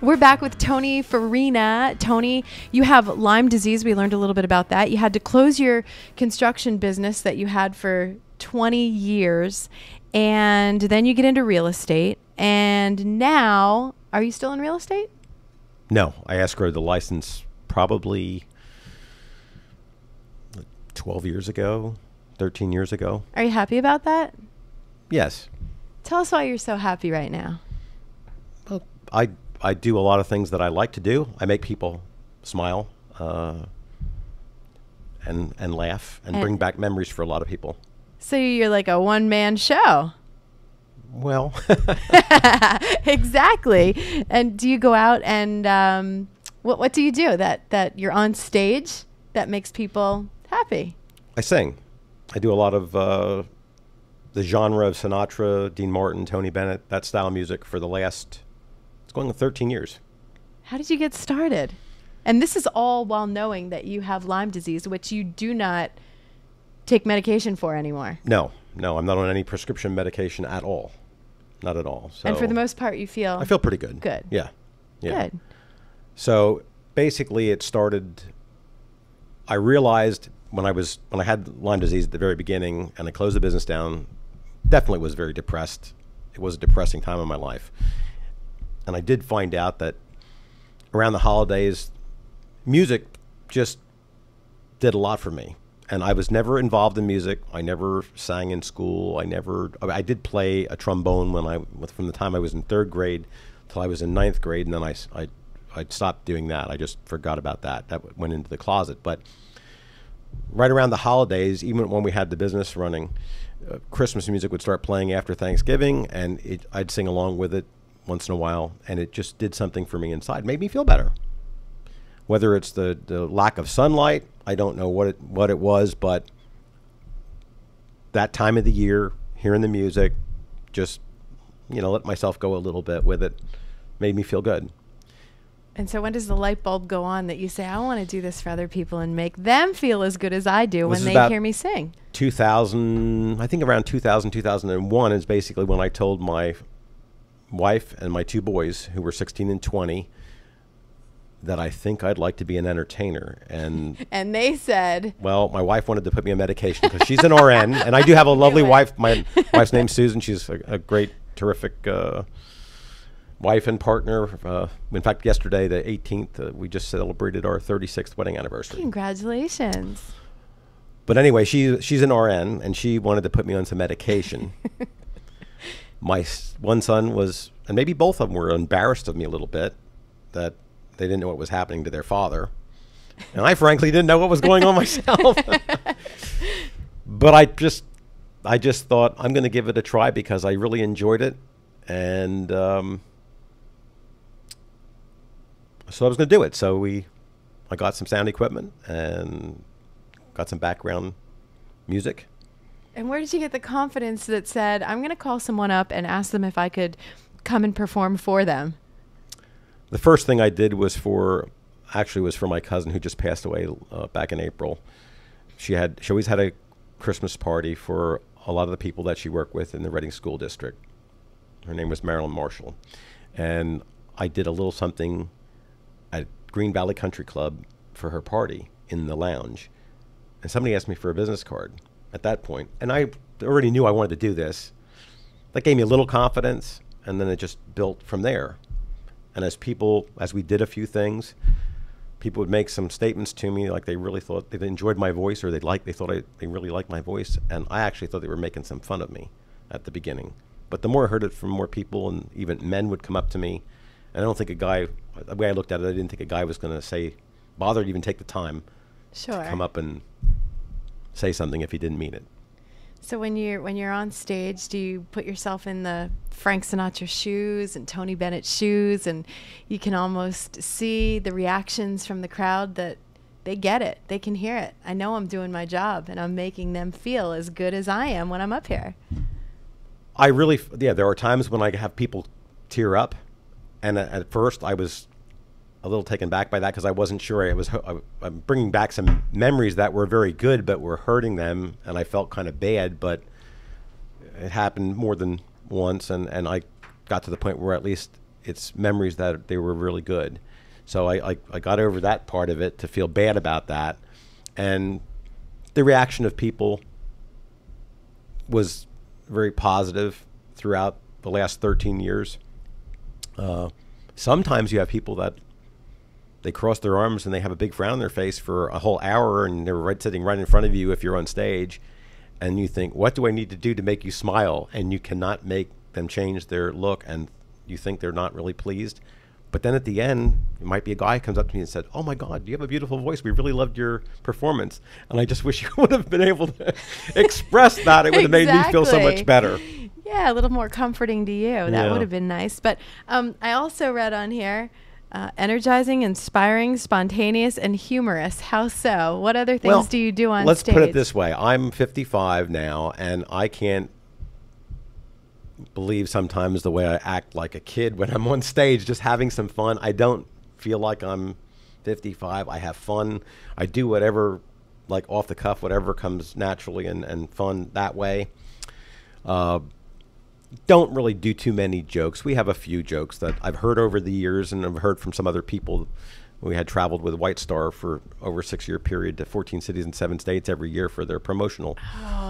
We're back with Tony Farina. Tony, you have Lyme disease. We learned a little bit about that. You had to close your construction business that you had for 20 years, and then you get into real estate. And now, are you still in real estate? No, I escrowed the license probably 12 years ago, 13 years ago. Are you happy about that? Yes. Tell us why you're so happy right now. Well, I do a lot of things that I like to do. I make people smile and laugh and bring back memories for a lot of people. So you're like a one-man show. Well, exactly. And do you go out and what do you do that you're on stage that makes people happy? I sing. I do a lot of the genre of Sinatra, Dean Martin, Tony Bennett, that style of music for the last, it's going on 13 years. How did you get started? And this is all while knowing that you have Lyme disease, which you do not take medication for anymore. No, I'm not on any prescription medication at all. Not at all. So and for the most part, you feel? I feel pretty good. Good. Yeah. Good. So basically it started, I realized when I had Lyme disease at the very beginning and I closed the business down, definitely was very depressed. It was a depressing time in my life. And I did find out that around the holidays, music just did a lot for me. And I was never involved in music. I never sang in school. I did play a trombone from the time I was in 3rd grade till I was in 9th grade. And then I stopped doing that. I just forgot about that. That went into the closet. But right around the holidays, even when we had the business running, Christmas music would start playing after Thanksgiving, and I'd sing along with it once in a while, and it just did something for me inside. It made me feel better. Whether it's the lack of sunlight, I don't know what it was, but that time of the year, hearing the music, just let myself go a little bit with it, made me feel good. And so when does the light bulb go on that you say, I want to do this for other people and make them feel as good as I do when they hear me sing? 2000, I think around 2000, 2001 is basically when I told my wife and my 2 boys, who were 16 and 20, that I think I'd like to be an entertainer. And they said, well, my wife wanted to put me on medication because she's an RN, and I do have a lovely wife. My wife's name's Susan. She's a great, terrific wife and partner. In fact, yesterday, the 18th, we just celebrated our 36th wedding anniversary. Congratulations. But anyway, she's an RN, and she wanted to put me on some medication. My one son was, and maybe both of them were embarrassed of me a little bit, that they didn't know what was happening to their father. And I frankly didn't know what was going on myself. But I just thought, I'm going to give it a try because I really enjoyed it. And so I was going to do it. So I got some sound equipment and got some background music. And where did you get the confidence that said, I'm going to call someone up and ask them if I could come and perform for them? The first thing I did was for my cousin who just passed away back in April. She always had a Christmas party for a lot of the people that she worked with in the Reading School District. Her name was Marilyn Marshall. And I did a little something at Green Valley Country Club for her party in the lounge. And somebody asked me for a business card at that point. And I already knew I wanted to do this. That gave me a little confidence, and then it just built from there. And as we did a few things, people would make some statements to me like they really thought they enjoyed my voice, or they really liked my voice. And I actually thought they were making some fun of me at the beginning. But the more I heard it from more people, and even men would come up to me, and I don't think the way I looked at it, I didn't think a guy was going to bother to even take the time to come up and say something if he didn't mean it. So when you're on stage, do you put yourself in the Frank Sinatra shoes and Tony Bennett shoes, and you can almost see the reactions from the crowd that they get it, they can hear it? I know I'm doing my job and I'm making them feel as good as I am when I'm up here. There are times when I have people tear up, and at first I was a little taken back by that because I wasn't sure. I'm bringing back some memories that were very good but were hurting them, and I felt kind of bad, but it happened more than once, and I got to the point where at least it's memories that they were really good. So I got over that part of it to feel bad about that. And the reaction of people was very positive throughout the last 13 years. Sometimes you have people that they cross their arms and they have a big frown on their face for a whole hour, and they're sitting right in front of you if you're on stage, and you think, what do I need to do to make you smile? And you cannot make them change their look, and you think they're not really pleased. But then at the end, it might be a guy who comes up to me and said, oh my God, you have a beautiful voice. We really loved your performance. And I just wish you would have been able to express that. It would have made me feel so much better. Yeah, a little more comforting to you. That would have been nice. But I also read on here, energizing, inspiring, spontaneous, and humorous. How so? What other things do you do on stage? Let's put it this way. I'm 55 now, and I can't believe sometimes the way I act like a kid when I'm on stage, just having some fun. I don't feel like I'm 55. I have fun. I do whatever, like off the cuff, whatever comes naturally and fun that way. Don't really do too many jokes. We have a few jokes that I've heard over the years, and I've heard from some other people. We had traveled with White Star for over a 6-year period to 14 cities and 7 states every year for their promotional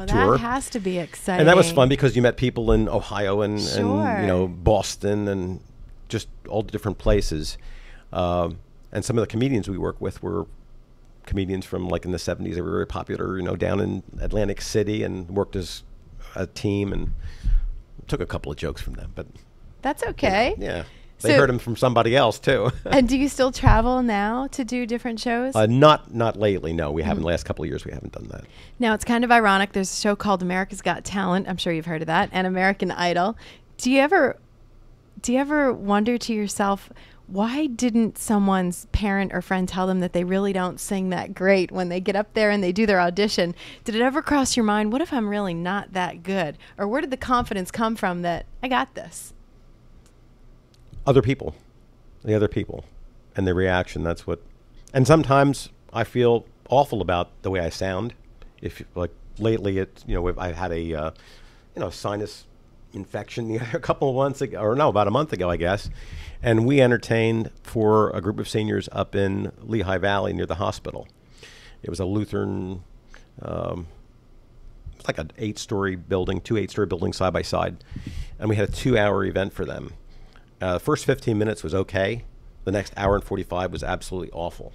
tour. That has to be exciting. And that was fun because you met people in Ohio and Sure. Boston and just all the different places. And some of the comedians we work with were comedians from like in the 70s. They were very popular, down in Atlantic City, and worked as a team, and took a couple of jokes from them. But that's okay. Yeah. They heard them from somebody else too. And do you still travel now to do different shows? Not lately. No, we haven't. Last couple of years, we haven't done that. Now, it's kind of ironic. There's a show called America's Got Talent. I'm sure you've heard of that, and American Idol. Do you ever wonder to yourself, why didn't someone's parent or friend tell them that they really don't sing that great when they get up there and they do their audition? Did it ever cross your mind, what if I'm really not that good? Or where did the confidence come from that I got this? The other people and their reaction. That's what, and sometimes I feel awful about the way I sound. If like lately, I had a, sinus infection a couple of months ago, or no, about a month ago, I guess. And we entertained for a group of seniors up in Lehigh Valley near the hospital. It was a Lutheran, it's like an 8-story building, 2 8-story buildings side by side. And we had a 2-hour event for them. The first 15 minutes was okay. The next hour and 45 was absolutely awful.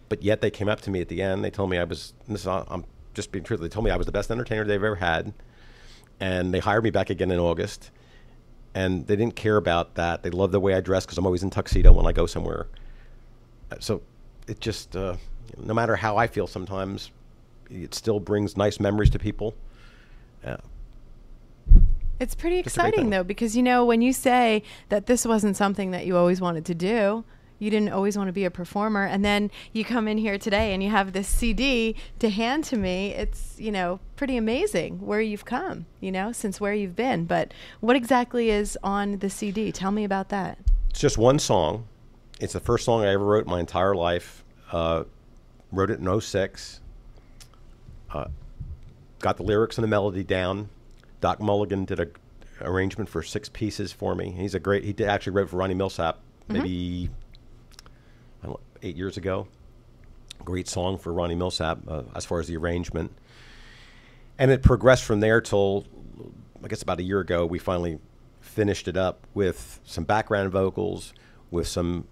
But yet they came up to me at the end. They told me I'm just being truthful. They told me I was the best entertainer they've ever had. And they hired me back again in August. And they didn't care about that. They loved the way I dress because I'm always in tuxedo when I go somewhere. So it just, no matter how I feel sometimes, it still brings nice memories to people. It's pretty exciting, though, because, when you say that this wasn't something that you always wanted to do, you didn't always want to be a performer, and then you come in here today and you have this CD to hand to me, it's, pretty amazing where you've come, since where you've been. But what exactly is on the CD? Tell me about that. It's just one song. It's the first song I ever wrote in my entire life. Wrote it in 2006. Got the lyrics and the melody down. Doc Mulligan did an arrangement for 6 pieces for me. He actually wrote for Ronnie Millsap maybe 8 years ago. Great song for Ronnie Millsap as far as the arrangement. And it progressed from there till, I guess about a year ago, we finally finished it up with some background vocals, with some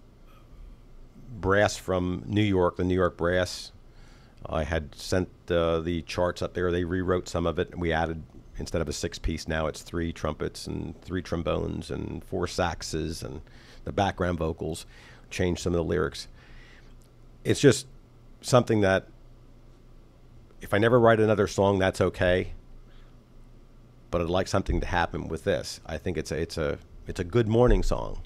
brass from New York, the New York Brass. I had sent the charts up there. They rewrote some of it, and we added, instead of a 6-piece, now it's 3 trumpets and 3 trombones and 4 saxes, and the background vocals, changed some of the lyrics. It's just something that, if I never write another song, that's okay. But I'd like something to happen with this. I think it's a good morning song.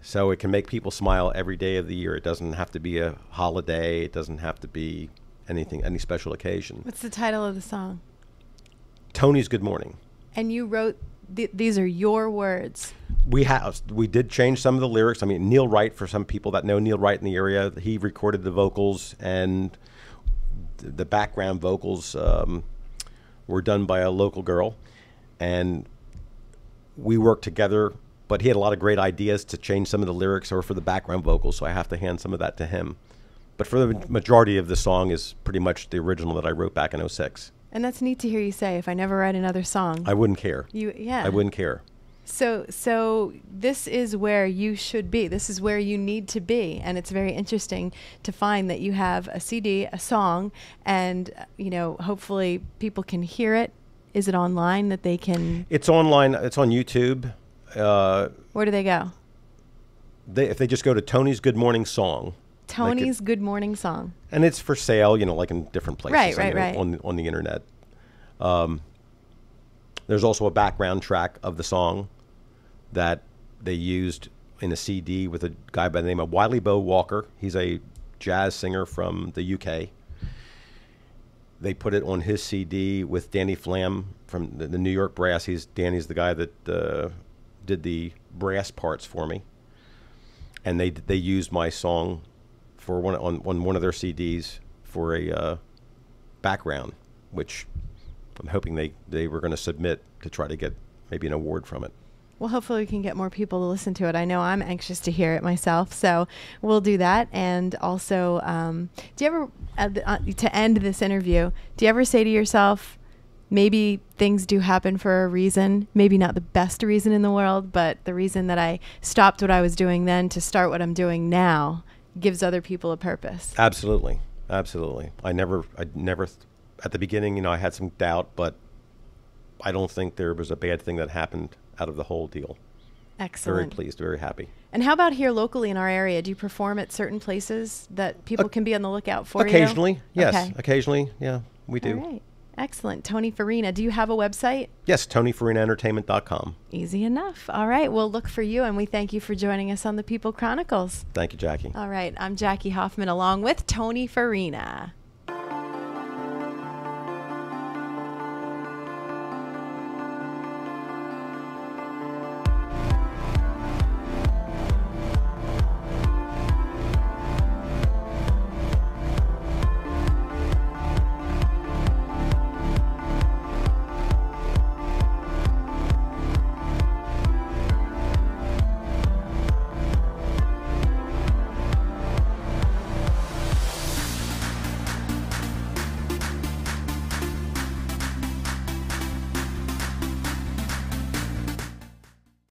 So it can make people smile every day of the year. It doesn't have to be a holiday. It doesn't have to be any special occasion. What's the title of the song? Tony's Good Morning. And you wrote, these are your words. We did change some of the lyrics. I mean, Neil Wright, for some people that know Neil Wright in the area, he recorded the vocals, and the background vocals were done by a local girl. And we worked together But he had a lot of great ideas to change some of the lyrics or for the background vocals, so I have to hand some of that to him. But for the majority of the song is pretty much the original that I wrote back in '06. And that's neat to hear you say, if I never write another song. I wouldn't care. Yeah. I wouldn't care. So this is where you should be. This is where you need to be. And it's very interesting to find that you have a CD, a song, and, hopefully people can hear it. Is it online that they can? It's online. It's on YouTube. Where do they go? If they just go to Tony's Good Morning Song. Tony's Good Morning Song. And it's for sale, like in different places. Right. On the internet. There's also a background track of the song that they used in a CD with a guy by the name of Wiley Bo Walker. He's a jazz singer from the UK. They put it on his CD with Danny Flam from the New York Brass. Danny's the guy that did the brass parts for me. And they used my song for on one of their CDs for a background, which I'm hoping they were going to submit to try to get maybe an award from it. Well, hopefully we can get more people to listen to it. I know I'm anxious to hear it myself, so we'll do that. And also, do you ever, to end this interview, do you ever say to yourself, maybe things do happen for a reason, maybe not the best reason in the world, but the reason that I stopped what I was doing then to start what I'm doing now gives other people a purpose? Absolutely. Absolutely. I never, at the beginning, I had some doubt, but I don't think there was a bad thing that happened out of the whole deal. Excellent. Very pleased, very happy. And how about here locally in our area? Do you perform at certain places that people can be on the lookout for? Occasionally, yes. Okay. Occasionally, yeah, we do. All right. Excellent. Tony Farina. Do you have a website? Yes, TonyFarinaEntertainment.com. Easy enough. All right. We'll look for you, and we thank you for joining us on the People Chronicles. Thank you, Jackie. All right. I'm Jackie Hoffman along with Tony Farina.